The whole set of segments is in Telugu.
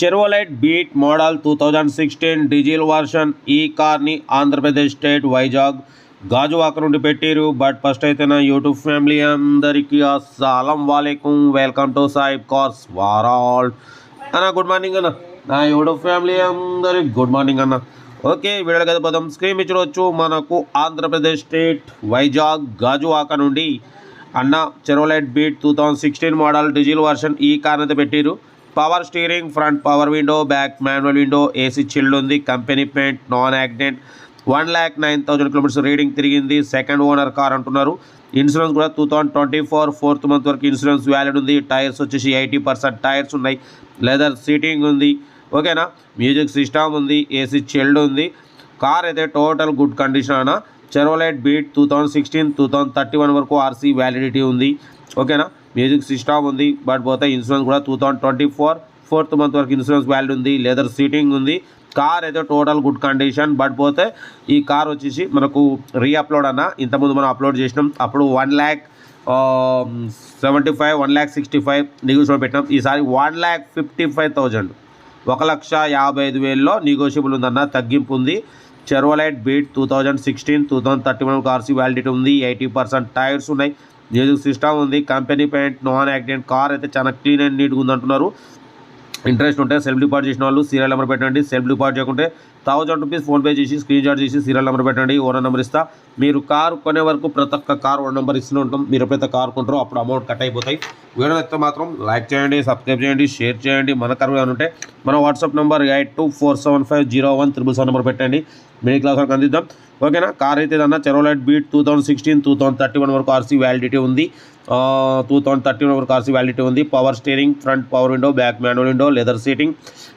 చెరోలైట్ బీట్ మోడల్ 2016 డీజిల్ వర్షన్ ఈ కార్ని ఆంధ్రప్రదేశ్ స్టేట్ వైజాగ్ గాజువాక నుండి పెట్టారు. బట్ ఫస్ట్ అయితే నా యూట్యూబ్ ఫ్యామిలీ అందరికీ అస్సలం వాలేకుం, వెల్కమ్ టు సాయిబ్ కార్స్ వరల్డ్ అన్న. గుడ్ మార్నింగ్ అన్న. నా యూట్యూబ్ ఫ్యామిలీ అందరికి గుడ్ మార్నింగ్ అన్న. ఓకే, వీడియో కదా పదం స్క్రీన్ మీద చూడవచ్చు. మనకు ఆంధ్రప్రదేశ్ స్టేట్ వైజాగ్ గాజువాక నుండి అన్న Chevrolet Beat 2016 model diesel version ఈ కార్ అయితే పెట్టారు. Power steering, front power window, back manual window, AC chilled ఉంది, company paint, non accident, 1,09,000 kilometres reading తిరిగింది. సెకండ్ ఓనర్ కార్ అంటున్నారు. ఇన్సూరెన్స్ కూడా 2024 4th మంత్ వరకు ఇన్సూరెన్స్ వ్యాలిడ్ ఉంది. టైర్స్ వచ్చేసి 80% టైర్స్ ఉన్నాయి. లెదర్ సీటింగ్ ఉంది. ఓకేనా, మ్యూజిక్ సిస్టమ్ ఉంది, ఏసీ చిల్డ్ ఉంది. కార్ అయితే టోటల్ గుడ్ కండిషన్ అన్న. చెరోలైట్ బీట్ 2016 2031 వరకు ఆర్సీ వ్యాలిడిటీ ఉంది. ఓకేనా, మ్యూజిక్ సిస్టమ్ ఉంది. బట్ పోతే ఇన్సూరెన్స్ కూడా 2024 4th మంత్ వరకు ఇన్సూరెన్స్ వ్యాలిడ్ ఉంది. లెదర్ సీటింగ్ ఉంది. కార్ అయితే టోటల్ గుడ్ కండిషన్. బట్ పోతే ఈ కార్ వచ్చేసి మనకు రీఅప్లోడ్ అన్న. ఇంతకుముందు మనం అప్లోడ్ చేసినాం, అప్పుడు 1,75,000 1,65,000 నెగోషియబుల్ పెట్టినాం. ఈసారి 1,55,000 1,55,000లో నెగోషియబుల్ ఉందన్న, తగ్గింపు ఉంది. చెరోలైట్ బీట్ 2016 2031 ఆర్సీ వ్యాలిడిటీ ఉంది. 80% టైర్స్ ఉన్నాయి, మ్యూజిక్ సిస్టమ్ ఉంది, company paint, non accident. Car అయితే చాలా క్లీన్ అండ్ నీట్గా ఉందంటున్నారు. ఇంట్రెస్ట్ ఉంటే సెల్ఫ్ డిపాజిట్ చేసిన వాళ్ళు సీరియల్ నెంబర్ పెట్టండి. సెల్ఫ్ డిపాజిట్ చేయకుంటే 1000 రూపీస్ ఫోన్పే చేసి స్క్రీన్ షాట్ చేసి సీరియల్ నెంబర్ పెట్టండి. ఓనర్ నెంబర్ ఇస్తా. మీరు కార్ కొనే వరకు ప్రతి ఒక్క కార్ ఓనర్ నెంబర్ ఇస్తూనే ఉంటాం. మీరు ఎప్పుడైతే కార్ కొంటారో అప్పుడు అమౌంట్ కట్ అయిపోతాయి. వీడియో అయితే మాత్రం లైక్ చేయండి, సబ్స్క్రైబ్ చేయండి, షేర్ చేయండి. మన కార్ ఉంటే మన వాట్సాప్ నెంబర్ 8247501777 నెంబర్ పెట్టండి. మిడిల్ క్లాస్ వరకు అందిద్దాం. ఓకేనా, కార్ అయితే ఏదన్నా చెరోలైట్ బీట్ 2016 2031 వరకు ఆర్సీ వ్యాలిడిటీ ఉంది. 2031 వరకు ఆర్సీ వ్యాలిడిటీ ఉంది. Power steering, front power window, back manual window, leather seating,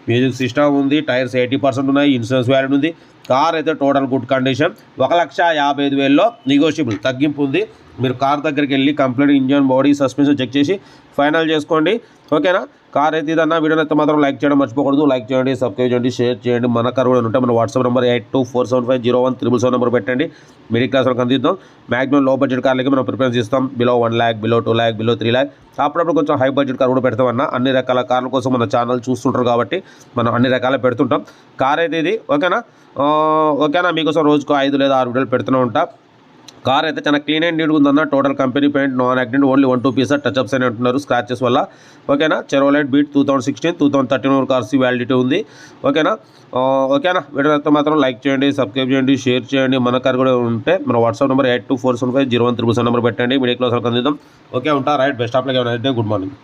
music system ఉంది, టైర్స్ 80% ఉన్నాయి, ఇన్సూరెన్స్ వ్యాలిడ్ ఉంది. కార్ అయితే టోటల్ గుడ్ కండిషన్. 1,55,000లో నెగోషియబుల్ తగ్గింపు ఉంది. మీరు కార్ దగ్గరికి వెళ్ళి complete engine, body, suspension check చేసి ఫైనల్ చేసుకోండి. ఓకేనా, కార్ అయితే ఇదన్నా. వీడియోని అయితే మాత్రం లైక్ చేయడం మర్చిపోకూడదు. లైక్ చేయండి, సబ్స్క్రైబ్ చేయండి, షేర్ చేయండి. మన కార్ కూడా ఉంటే మన వాట్సాప్ నెంబర్ 8247501777 నెంబర్ పెట్టండి. మిడిల్ క్లాస్ వరకు అందిద్దాం. మ్యాక్సిమం లో బడ్జెట్ కార్లకి మనం ప్రిఫరెన్స్ ఇస్తాం. Below 1 lakh, below 2 lakh, below 3 lakh. అప్పుడప్పుడు కొంచెం హై బడ్జెట్ కార్ కూడా పెడతామన్నా. అన్ని రకాల కార్ల కోసం మన ఛానల్ చూస్తుంటారు కాబట్టి మనం అన్ని రకాల పెడుతుంటాం. కార్ అయితే ఇది. ఓకేనా, మీకోసం రోజుకు 5 లేదా 6 వీడియోలు పెడుతూనే ఉంటా. కార్ అయితే చాలా క్లీన్ అండ్ నీట్గా ఉందన్న. Total company paint, non accident, only 1-2 pieces touch-ups అని అంటున్నారు స్క్రాచెస్ వల్ల. ఓకేనా, చెరోలైట్ బీట్ 2016 2031 వరకు ఆర్సీ వ్యాలిడిటీ ఉంది. ఓకేనా, వీడియో అయితే మాత్రం లైక్ చేయండి, సబ్స్క్రైబ్ చేయండి, షేర్ చేయండి. మన కార్ కూడా ఉంటే మన వాట్సాప్ నెంబర్ 8247501777 నెంబర్ పెట్టండి. మిడిల్ క్లాస్ వరకు అందిద్దాం. ఓకే, ఉంటా. Right, best of luck. Good morning.